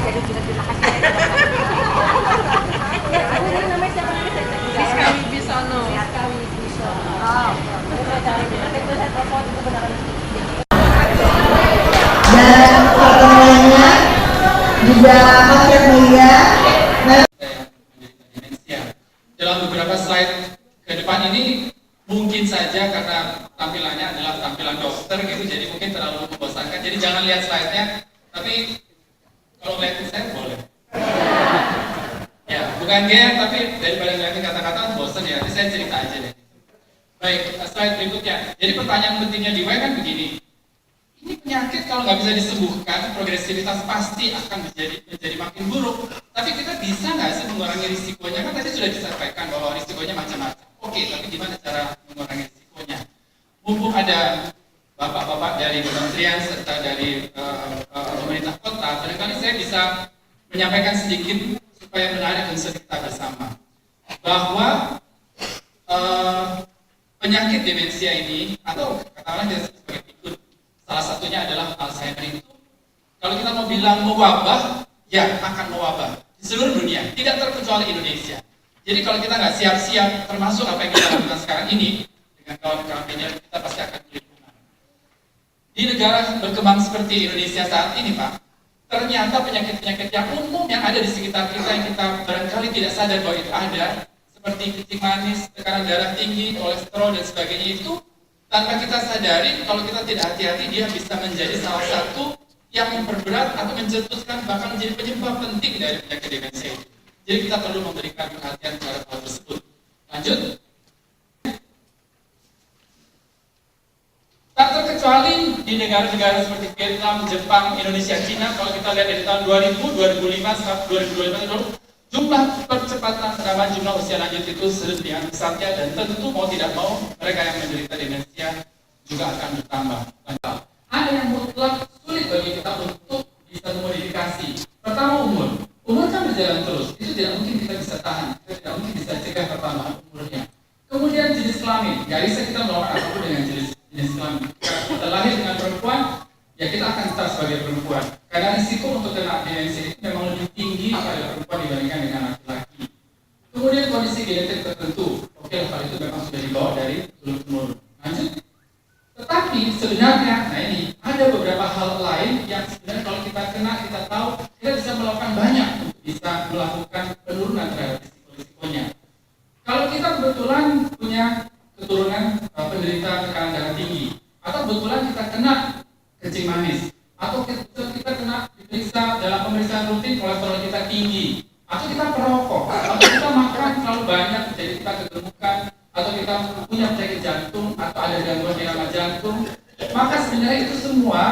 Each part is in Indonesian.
jadi kita terima kasih. Ini namanya siapa nih? Rizka Wibisono. Rizka Wibisono. Oh, saya cari itu saya telepon itu beneran. Dan pertemuannya juga masyarakat mulia. Dalam beberapa slide ke depan ini mungkin saja karena tampilannya adalah tampilan dokter gitu, jadi mungkin terlalu membosankan. Jadi jangan lihat slide-nya, tapi kalau lihat saya boleh. Ya, bukan game, tapi daripada ngeliatin kata-kata bosan ya, jadi saya cerita aja deh. Baik, slide berikutnya. Jadi pertanyaan pentingnya di W kan begini. Ini penyakit kalau nggak bisa disembuhkan, progresivitas pasti akan menjadi makin buruk. Tapi kita bisa nggak sih mengurangi risikonya? Kan tadi sudah disampaikan bahwa risikonya macam-macam. Oke, tapi gimana cara mengurangi risikonya? Mumpung ada bapak-bapak dari kementerian serta dari pemerintah kota, barangkali saya bisa menyampaikan sedikit supaya menarik unsur kita bersama. Bahwa penyakit demensia ini, atau katakanlah kita sebut sebagai pikun, salah satunya adalah Alzheimer itu, kalau kita mau bilang mewabah, ya akan mewabah di seluruh dunia, tidak terkecuali Indonesia. Jadi kalau kita nggak siap-siap, termasuk apa yang kita lakukan sekarang ini, dengan kawan-kawan media, kita pasti akan kelimpungan. Di negara berkembang seperti Indonesia saat ini, Pak, ternyata penyakit-penyakit yang umum yang ada di sekitar kita, yang kita barangkali tidak sadar bahwa itu ada, seperti kencing manis, tekanan darah tinggi, kolesterol, dan sebagainya itu, tanpa kita sadari, kalau kita tidak hati-hati, dia bisa menjadi salah satu yang memperberat atau mencetuskan, bahkan menjadi penyebab penting dari penyakit demensia itu. Jadi kita perlu memberikan perhatian terhadap hal tersebut. Lanjut. Tak terkecuali di negara-negara seperti Vietnam, Jepang, Indonesia, Cina, kalau kita lihat dari tahun 2000, 2005, 2025, jumlah percepatan penambahan jumlah usia lanjut itu sedemikian besarnya, dan tentu mau tidak mau mereka yang menderita demensia juga akan bertambah. Ada yang mutlak sulit bagi kita untuk bisa memodifikasi. Pertama, umur. Umur kan berjalan terus, itu tidak mungkin kita bisa tahan, kita tidak mungkin bisa cegah pertambahan umurnya. Kemudian jenis kelamin, nggak bisa kita melakukan apapun dengan jenis kelamin. Kalau kita lahir dengan perempuan, ya kita akan tetap sebagai perempuan. Karena risiko untuk kena demensia itu memang lebih tinggi pada perempuan dibandingkan dengan laki-laki. Kemudian kondisi genetik tertentu, oke, hal itu memang sudah dibawa dari turun-temurun. Lanjut. Tetapi sebenarnya, nah ini ada beberapa hal lain yang sebenarnya kalau kita kena, kita tahu kita bisa melakukan banyak untuk bisa melakukan penurunan terhadap risiko-risikonya. Kalau kita kebetulan punya keturunan penderita tekanan darah tinggi, atau kebetulan kita kena kencing manis, atau kita kena diperiksa dalam pemeriksaan rutin kolesterol kita tinggi, atau kita perokok, atau kita makan terlalu banyak jadi kita kegemukan, atau kita punya penyakit jantung, atau ada gangguan irama jantung, maka sebenarnya itu semua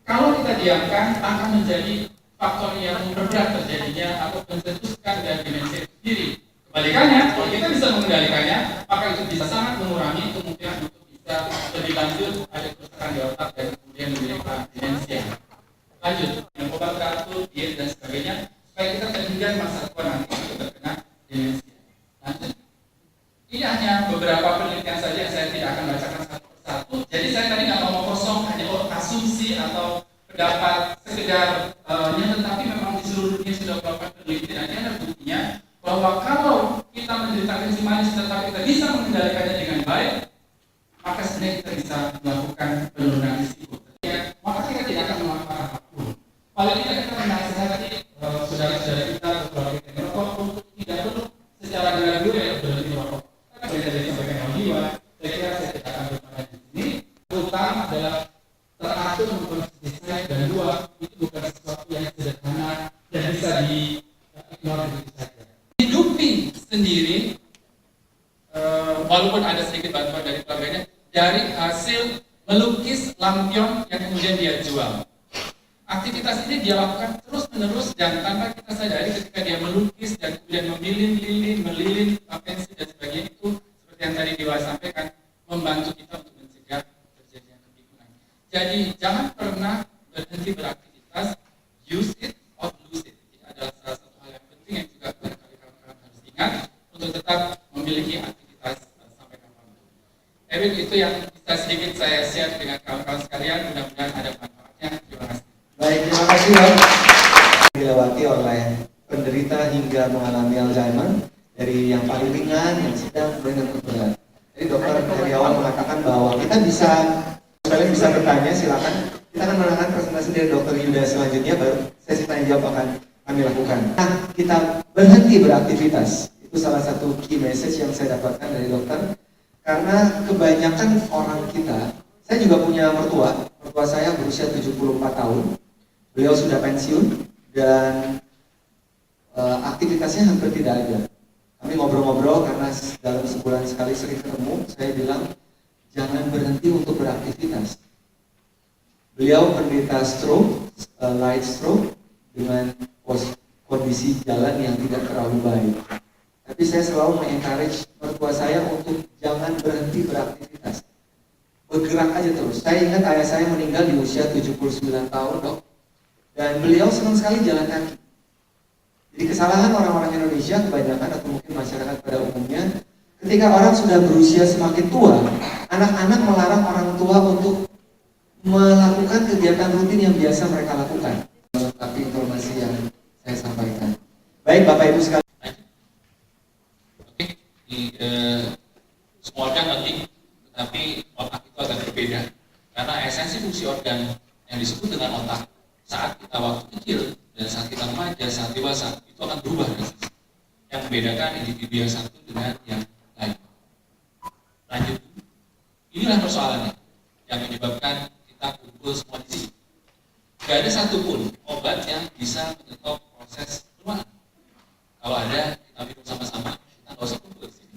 kalau kita diamkan akan menjadi faktor yang memperberat terjadinya atau mencetuskan dari demensia itu sendiri. Kebalikannya, kalau kita bisa mengendalikannya, maka itu bisa sangat mengurangi kemungkinan untuk bisa lebih lanjut ada kerusakan di otak dan kemudian menderita demensia. Lanjut, minum obat teratur, diet dan sebagainya, supaya kita terhindar masa tua nanti untuk terkena demensia. Lanjut. Ini hanya beberapa penelitian saja yang saya tidak akan bacakan satu persatu. Jadi saya tadi nggak mau kosong hanya asumsi atau pendapat sekedar tetapi memang di seluruh dunia sudah melakukan penelitian. Ini ada buktinya bahwa kalau kita menderita kencing manis tetapi kita bisa mengendalikannya dengan baik, maka sebenarnya kita bisa melakukan penurunan risiko. Ya, maka kita tidak akan melakukan apapun. Paling tidak kita menasihati saudara-saudara kita keluarga kita merokok untuk tidak perlu secara gradual ya berhenti merokok. Karena beda dari sampaikan yang jiwa, saya kira saya tidak akan bertanya di sini. Terutama adalah teratur mengkonsisten dan dua itu bukan sesuatu yang sederhana dan bisa diignorasi begitu saja. Hidupi sendiri, walaupun ada sedikit bantuan dari keluarganya, dari hasil melukis lampion yang kemudian dia jual. Aktivitas ini dia lakukan terus-menerus dan tanpa kita sadari ketika dia melukis dan kemudian melilin pensil dan sebagainya itu seperti yang tadi Dewa sampaikan, membantu kita untuk mencegah terjadinya kepikunan. Jadi jangan pernah berhenti beraktivitas, use it or lose it. Ini adalah salah satu hal yang penting yang juga barangkali kawan-kawan harus ingat untuk tetap memiliki aktivitas sampai kapanpun. Itu yang bisa sedikit saya share dengan kawan-kawan sekalian, mudah-mudahan ada manfaatnya. Terima kasih. Baik, terima kasih, Bang. dilewati oleh penderita hingga mengalami Alzheimer, dari yang paling ringan, yang sedang, dan berat. Jadi dokter dari awal mengatakan bahwa kita bisa, kalian bisa bertanya, silakan. Kita akan melakukan presentasi dari Dokter Yuda selanjutnya, baru sesi tanya jawab akan kami lakukan. Nah, kita berhenti beraktivitas. Itu salah satu key message yang saya dapatkan dari dokter. Karena kebanyakan orang kita, saya juga punya mertua saya berusia 74 tahun. Beliau sudah pensiun dan aktivitasnya hampir tidak ada. Kami ngobrol-ngobrol karena dalam sebulan sekali sering ketemu, saya bilang, jangan berhenti untuk beraktivitas. Beliau penderita stroke, light stroke, dengan kondisi jalan yang tidak terlalu baik. Tapi saya selalu mengencourage mertua saya untuk jangan berhenti beraktivitas. Bergerak aja terus. Saya ingat ayah saya meninggal di usia 79 tahun, dok. Dan beliau senang sekali jalan kaki. Jadi kesalahan orang-orang Indonesia kebanyakan atau mungkin masyarakat pada umumnya, ketika orang sudah berusia semakin tua, anak-anak melarang orang tua untuk melakukan kegiatan rutin yang biasa mereka lakukan. Tapi informasi yang saya sampaikan. Baik Bapak Ibu sekalian. Oke, semua organ penting, tetapi otak itu agak berbeda. Karena esensi fungsi organ yang disebut dengan otak saat kita waktu kecil dan saat kita remaja, saat dewasa itu akan berubah. Yang membedakan individu yang satu dengan yang lain. Lanjut, inilah persoalannya yang menyebabkan kita kumpul semua di sini. Gak ada satupun obat yang bisa menyetop proses penuaan. Kalau ada, kita minum sama-sama, kita nggak usah kumpul di sini.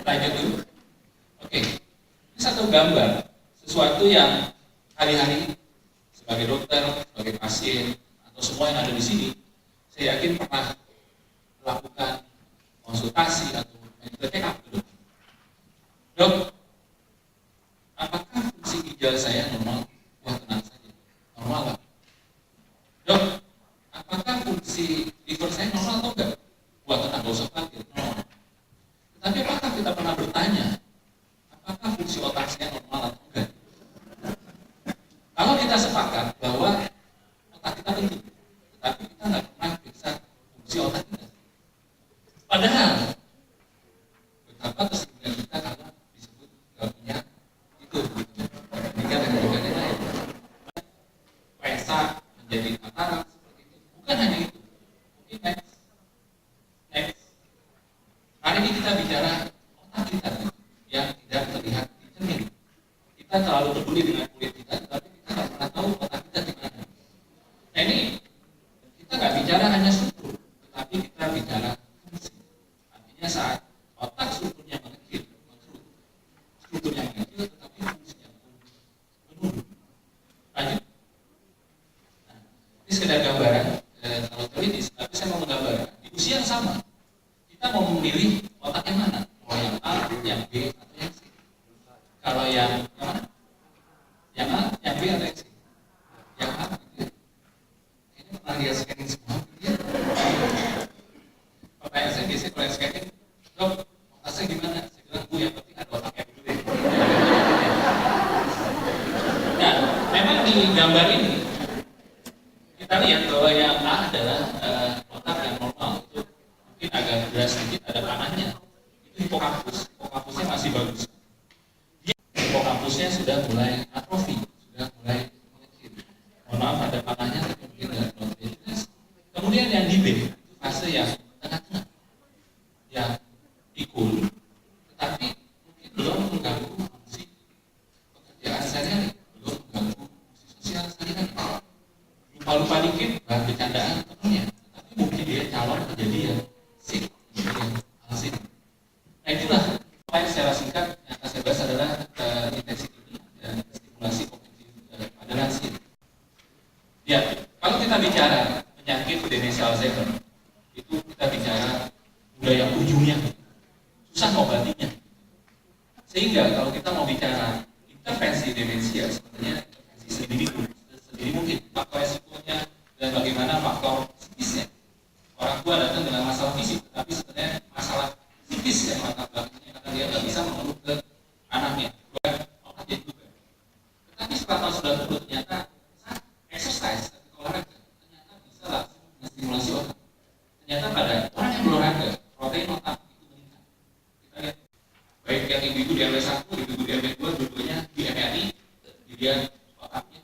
Lanjut dulu. Oke, ini satu gambar, sesuatu yang hari-hari sebagai dokter, sebagai pasien, atau semua yang ada di sini, saya yakin pernah melakukan konsultasi atau medical check up. Dok, apakah fungsi ginjal saya normal? Wah, tenang saja, normal lah. Dok, apakah fungsi liver saya normal atau enggak? Wah, tenang, gak usah khawatir, normal. Tetapi apakah kita pernah bertanya, apakah fungsi otak saya normal atau enggak? Kalau kita sepakat bahwa otak kita penting, tetapi kita nggak pernah periksa fungsi otak kita. Padahal betapa kesempatan kita kalau disebut nggak punya itu, jika dengan lain, pesa menjadi katarak seperti itu. Bukan hanya itu. Mungkin next. Hari ini kita bicara otak kita yang tidak terlihat di cermin. Kita terlalu peduli dengan kulit kita, tapi kita nggak pernah tahu otak kita di mana. Nah ini kita nggak bicara hanya struktur, tetapi kita bicara fungsi. Artinya saat otak strukturnya mengecil, strukturnya mengecil, tetapi fungsinya pun menurun. Lanjut. Nah, ini sekedar gambaran, kalau teoritis, tapi saya mau menggambarkan di usia yang sama kita mau memilih otak yang mana, mau yang A, yang B, atau yang C. Kalau yang mana? Yang A, yang B, atau yang C? Yang A, gitu ya. Ini pernah dia scanning semua, gitu ya. Pertanyaan saya biasanya kalau yang scanning, dok, otak saya gimana? Saya bilang, Bu, yang penting ada otaknya dulu deh. Nah, memang di gambar ini, kita lihat bahwa yang A adalah otak yang normal. Itu mungkin agak berat sedikit, ada panahnya. Itu hipokampusnya masih bagus. Hipokampusnya sudah mulai atrofi, sudah mulai mengecil. Mohon maaf ada panahnya, tapi mungkin tidak terlalu jelas. Kemudian yang di B, itu fase yang tengah-tengah, yang ikut, tetapi mungkin belum mengganggu fungsi pekerjaan sehari-hari, belum mengganggu fungsi sosial sehari-hari. Lupa-lupa dikit, bahan bercandaan tentunya, tapi mungkin dia calon menjadi yang sip, menjadi yang alsip. Nah itulah yang secara singkat yang akan saya bahas adalah intensity dan stimulasi kognitif pada lansia. Ya, kalau kita bicara penyakit demensia Alzheimer, itu kita bicara udah yang ujungnya, susah ngobatinya. Sehingga kalau kita mau bicara intervensi demensia, sebenarnya intervensi sendiri mungkin faktor resikonya dan bagaimana faktor psikisnya. Orang tua datang dengan masalah fisik, tapi sebenarnya masalah psikis yang latar belakangnya karena dia nggak bisa mengeluh ke anaknya, bukan otaknya juga. Tetapi setelah tahun 90 ternyata saat exercise, olahraga, ternyata baik yang ibu-ibu di RW1, ibu-ibu di RW2, dua-duanya di MRI, dilihat otaknya,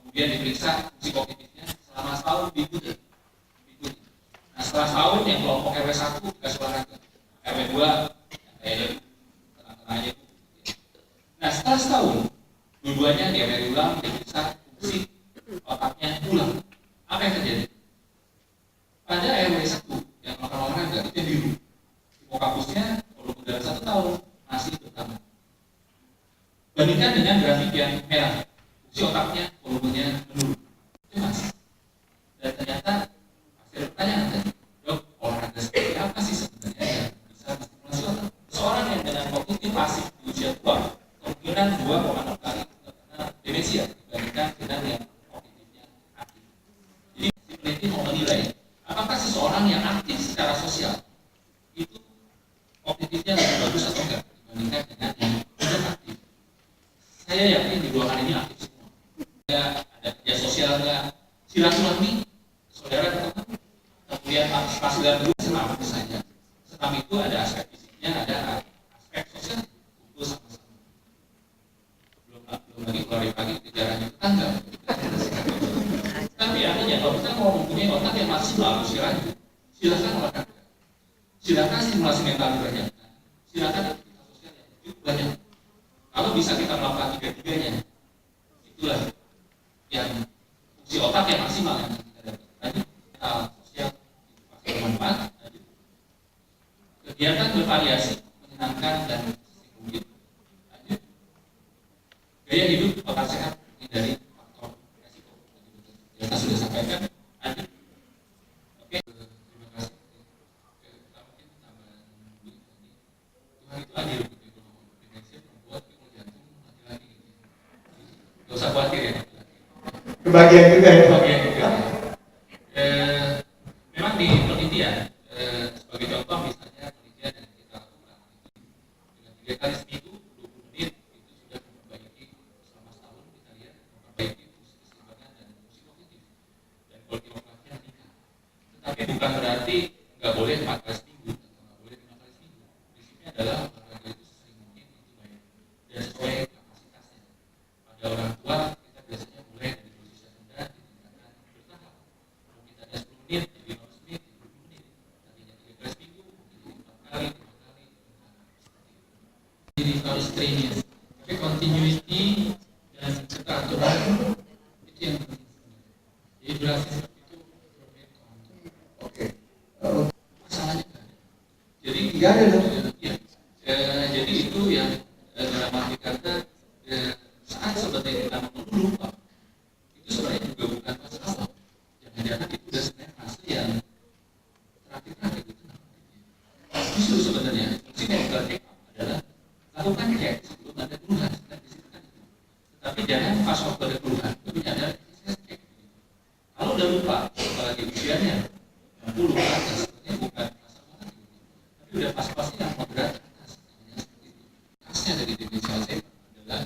kemudian diperiksa fungsi kognitifnya selama setahun diikuti. Nah setelah setahun yang kelompok RW1 dikasih olahraga, RW2 kayak tenang-tenang aja. Nah setelah setahun, dua-duanya di MRI ulang, diperiksa fungsi otaknya ulang. Apa yang terjadi? Pada RW1 yang melakukan olahraga itu yang biru, hipokapusnya walaupun dalam 1 tahun masih bertambah. Bandingkan dengan grafik yang merah, fungsi otaknya volumenya menurun. Itu masih. Dan ternyata pasti ada pertanyaan tadi, dok, olahraga seperti apa sih sebenarnya yang bisa menstimulasi otak? Seorang yang dengan kognitif pasif di usia tua kemungkinan 2,6 kali terkena demensia dibandingkan dengan yang kognitifnya aktif. Jadi si peneliti mau menilai apakah seseorang yang aktif secara sosial itu kognitifnya lebih bagus atau enggak dibandingkan dengan yang tidak aktif. Saya yakin di ruangan ini aktif semua. Ada kerja sosial enggak, silaturahmi saudara teman, kemudian partisipasi dalam grup senam misalnya. Senam itu ada aspek fisiknya, ada aspek sosial, kumpul sama-sama. Belum lagi kalau dari pagi kejarannya tetangga. Tapi artinya kalau kita mau mempunyai otak yang maksimal usia lanjut, silakan olahraga, silakan stimulasi mental dibanyakan, silakan aktivitas sosial yang cukup banyak. Kalau bisa kita melakukan tiga-tiganya, itulah yang fungsi otak yang maksimal yang kita dapat. Tadi mental, sosial, pasti bermanfaat. Kegiatan bervariasi, menyenangkan dan mungkin. Gaya hidup otak sehat dari faktor resiko. Kita sudah sampaikan. Oke, terima kasih. Kita mungkin tambahan Tuhan itu adil. Demensia perempuan, pikul jantung, laki-laki. Gak usah khawatir ya. Kebagian juga ya. Kebagian juga. Memang di penelitian, sebagai contoh misalnya penelitian yang kita lakukan dengan 3 kali seminggu 20 menit itu sudah memperbaiki selama setahun kita lihat memperbaiki fungsi keseimbangan dan fungsi kognitif dan quality of life-nya meningkat. Tetapi bukan berarti nggak boleh 4 kali seminggu atau nggak boleh 5 kali seminggu. Prinsipnya adalah olahraga itu sesering mungkin itu baik dan sesuai kapasitasnya. Pada orang tua kita biasanya mulai dari posisi rendah ditingkatkan bertahap. Mungkin ada 10 menit, jadi 15 menit, 20 menit. Tadinya 3 kali seminggu, mungkin 4 kali, 5 kali. Jadi harus training, tapi continuity dan keteraturan itu yang penting. Jadi durasi seperti itu. Oke. Masalahnya kan. Jadi Tidak ada dong. Ya, jadi itu yang dalam arti kata saat sebenarnya kita mengeluh lupa, itu sebenarnya juga bukan masalah. Jangan-jangan itu sudah sebenarnya fase yang terakhir gitu. Justru sebenarnya fungsi medical check up adalah lakukan cek sebelum ada keluhan dan disebutkan itu. Tetapi jangan pas waktu ada keluhan, tapi ada cek. Kalau udah lupa, apalagi usianya 60 ke atas, sebenarnya bukan masalah gitu. Tapi udah pas-pasnya yang moderat ke atas, namanya seperti itu. Khasnya dari demensia Alzheimer adalah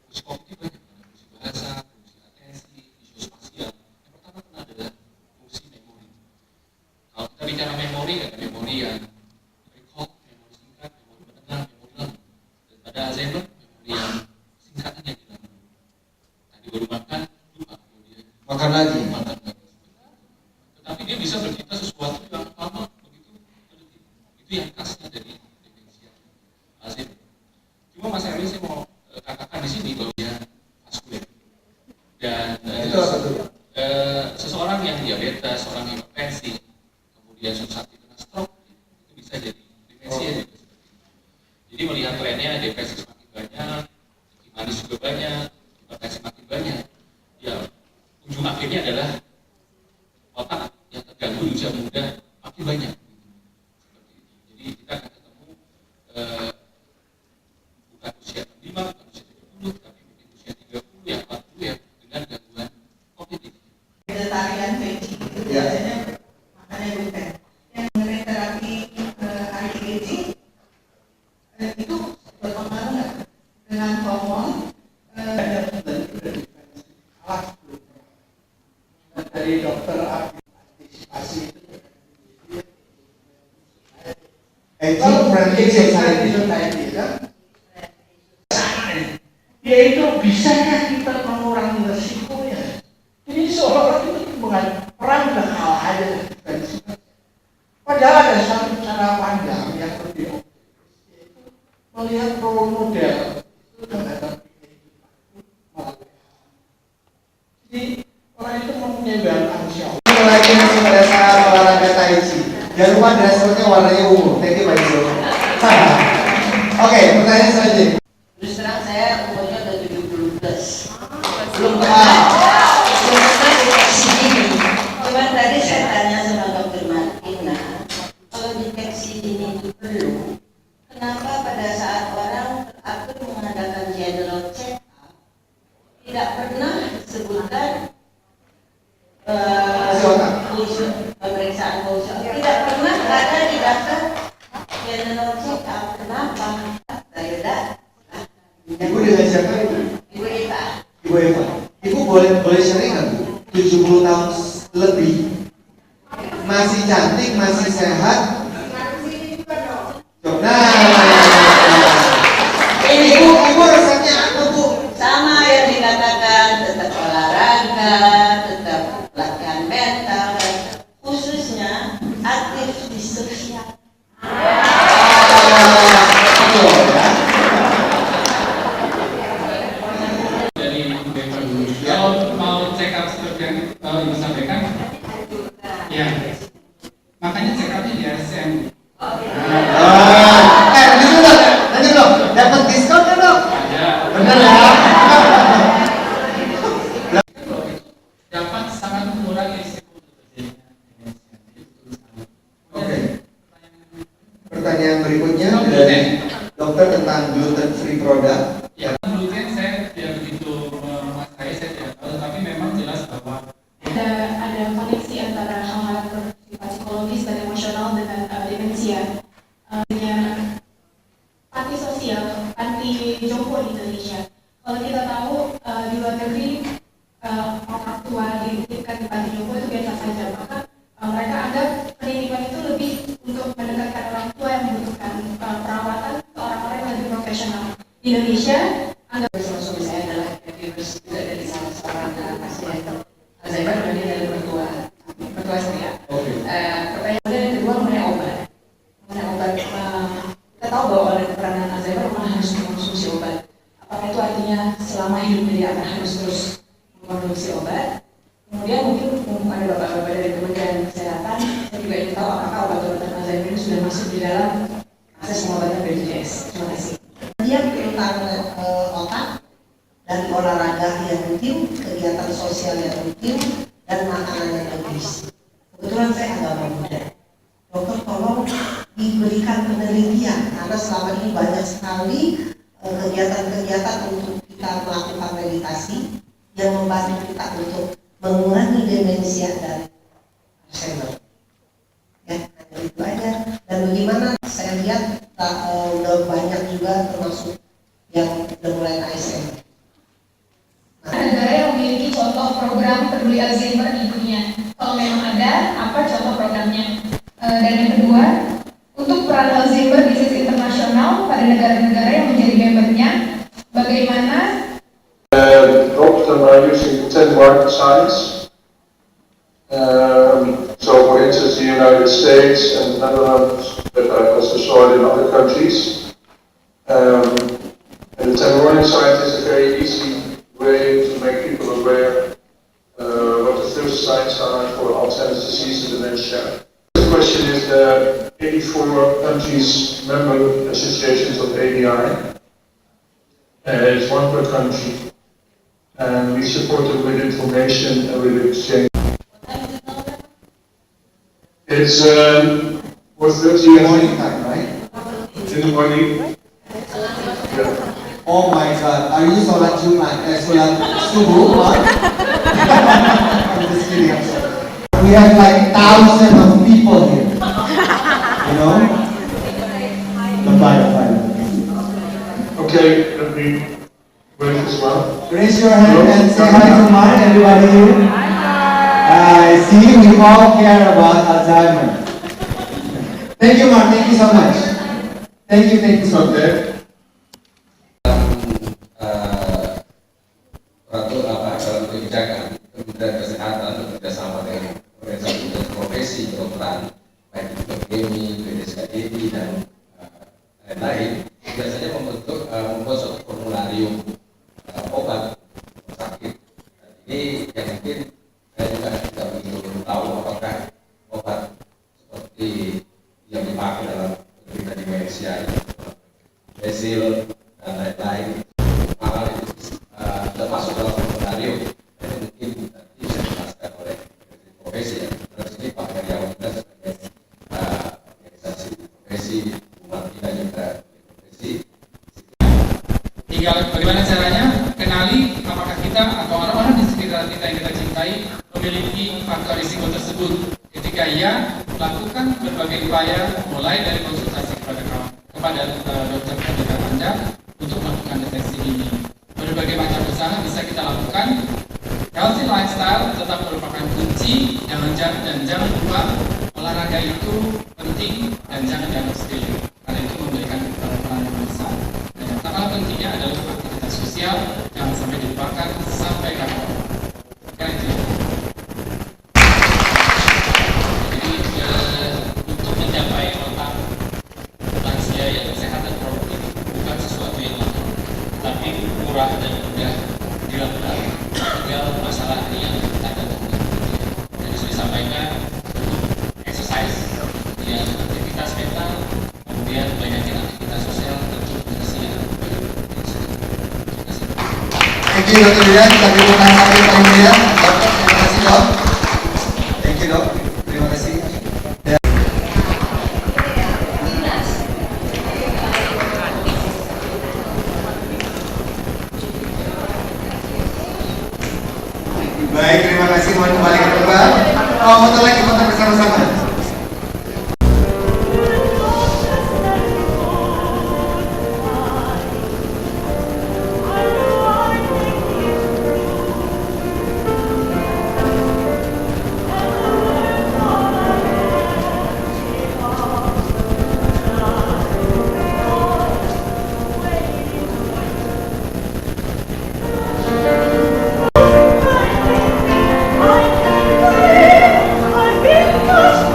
fungsi kognitif banyak, ada fungsi bahasa, fungsi atensi, isu spasial. Yang pertama adalah fungsi memori. Kalau kita bicara memori, ada memori yang recall, memori singkat, memori menengah, memori lama. Dan pada Alzheimer, memori yang singkatan yang hilang. Tadi baru makan, lupa kemudian Makan lagi. makan lagi. Tetapi dia bisa bercerita sesuatu yang lama begitu teliti. Itu yang khasnya dari demensia Alzheimer. Cuma Mas Erwin saya mau katakan di sini bahwa dia vaskuler. Dan Itu apa tuh? seseorang yang diabetes, orang yang hipertensi, kemudian suatu saat kena stroke, itu bisa jadi demensia juga seperti itu. Jadi melihat trennya depresi semakin banyak, manis juga banyak, hipertensi makin banyak. Ya, ujung akhirnya adalah otak yang terganggu di usia muda makin banyak. Seperti itu. Jadi kita akan ketemu bukan usia 65, bukan usia 70, tapi mungkin usia 30 ya 40 ya dengan gangguan kognitif. Ada tarian feci itu Ya. biasanya makannya bukan. Yang mengenai terapi anti-aging itu berpengaruh nggak dengan hormon? melihat role model itu udah ada. Jadi orang itu mempunyai bahan ansial. Lagi masih pada saat olahraga Tai Chi. Jangan lupa dress code-nya warnanya ungu. Thank you Pak Ijo. Oke, pertanyaan selanjutnya. Terus terang saya umurnya udah 70 plus. Belum pernah deteksi dini. Cuman tadi saya tanya sama Dr. Martina, kalau deteksi dini itu perlu, kenapa pada saat orang terakhir mengadakan general check up tidak pernah disebutkan pemeriksaan pulsi otak? Tidak pernah ada di daftar general check up. Kenapa? Saya Ibu dengan siapa Ibu? Ibu Eva. Ibu Eva. Ibu boleh sharing nggak Bu? 70 tahun lebih, masih cantik, masih sehat. Nah, ibu resepnya apa Bu? Sama yang dikatakan, tetap olahraga, tetap latihan mental, khususnya aktif di sosial. Dari Bapak dulu. Kalau mau check up seperti yang Ibu sampaikan, ya, makanya check up-nya di RSCM. Nanti dong, dapat diskon kan dok? Ada. Bener ya? Dapat sangat mengurangi risiko terjadinya demensia. Oke. Pertanyaan berikutnya Oh, dari gluten. dokter tentang gluten free product. Ya, gluten saya tidak begitu menguasai, saya tidak tahu, tapi memang jelas bahwa ada koneksi antara hal-hal bersifat psikologis dan emosional dengan demensia. Dengan panti sosial, panti jompo di Indonesia. Kalau kita tahu di luar negeri orang tua dititipkan di panti jompo itu biasa saja, maka mereka anggap pendidikan itu lebih untuk mendekatkan orang tua yang membutuhkan perawatan ke orang-orang yang lebih profesional. Di Indonesia, anggap Suami saya adalah caregivers juga dari salah seorang pasien Alzheimer, dan dia dari mertua saya. Pertanyaan yang kedua mengenai obat. Kita tahu bahwa oleh peranan Alzheimer memang harus mengkonsumsi obat. Apakah itu artinya selama hidup dia akan harus terus mengkonsumsi obat? Kemudian mungkin ada bapak-bapak dari Kementerian Kesehatan, saya juga ingin tahu apakah obat-obatan Alzheimer ini sudah masuk di dalam akses pengobatan BPJS. Terima kasih. Dia tentang otak dan olahraga yang rutin, kegiatan sosial yang rutin, dan makanan yang bergizi. Kebetulan saya agama Buddha. Dokter tolong diberikan penelitian karena selama ini banyak sekali kegiatan-kegiatan untuk kita melakukan meditasi yang membantu kita untuk mengurangi demensia dan Alzheimer. Ya, itu aja. Dan bagaimana saya lihat udah banyak juga termasuk yang udah mulai Alzheimer. negara yang memiliki contoh program peduli Alzheimer di dunia. Kalau memang ada, apa contoh programnya? Dan yang kedua, untuk peran Alzheimer Disease Internasional pada negara-negara yang menjadi membernya, bagaimana? Most of them are using 10 market signs. So for instance, the United States and the Netherlands, but I also saw it in other countries. And the 10 warning signs is a very easy way to make people aware what the first signs are for Alzheimer's disease and dementia. The question is the 84 countries member associations of ADI. It's one per country. And we support them with information and with exchange. It's 4:30 in the Morning time, right? morning. Yeah. Oh my God, are you sholat Jumat? Sholat subuh? What? I'm just kidding, I'm sorry. We have like thousands of people here. You know? Bye. Okay, let me wait as well. Raise your hand and say hi to Mark, everybody here. I see we all care about Alzheimer. Thank you, Mark. Thank you so much. Thank you so much. Okay. Dalam kebijakan Kementerian Kesehatan bekerjasama dengan organisasi dan profesi kedokteran baik itu PGMI, PDSKDI dan lain-lain biasanya skenario obat sakit. Ini yang mungkin saya juga tidak begitu tahu apakah obat seperti yang dipakai dalam penderita demensia, Basil dan lain-lain, hal itu tidak masuk dalam skenario. Ini mungkin nanti bisa dijelaskan oleh profesi ya. Terus ini Pak Heriawan juga sebagai organisasi profesi, umat kita juga profesi. Tinggal bagaimana caranya kenali apakah kita atau orang-orang di sekitar kita yang kita cintai memiliki faktor risiko tersebut. Ketika iya, lakukan berbagai upaya mulai dari konsultasi kepada dokter terdekat Anda untuk melakukan deteksi ini. Berbagai macam usaha bisa kita lakukan. Healthy lifestyle tetap merupakan kunci. Jangan lupa olahraga itu penting dan jangan dianggap sepele karena itu memberikan peran yang besar. Dan yang tak kalah pentingnya adalah aktivitas sosial, jangan sampai dilupakan sampai kapan. Jadi untuk mencapai otak lansia yang sehat dan produktif bukan sesuatu yang lama, tapi murah dan mudah dilakukan. Tinggal masalah yang ada. Jadi sudah disampaikan exercise, kemudian aktivitas mental, kemudian banyakin aktivitas sosial untuk kebersihan. Thank you Dr. Dian, kita beri tepuk tangan lagi Pak Dian. Terima kasih dok. Thank you dok, terima kasih. Baik, terima kasih. Mohon kembali ke tempat. Foto lagi, foto bersama-sama. I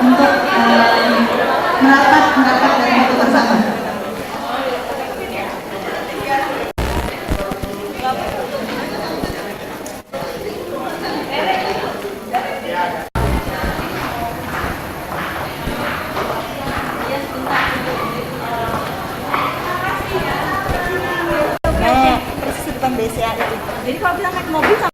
untuk merapat dan foto bersama. Persis di depan BCA itu. Jadi kalau kita naik mobil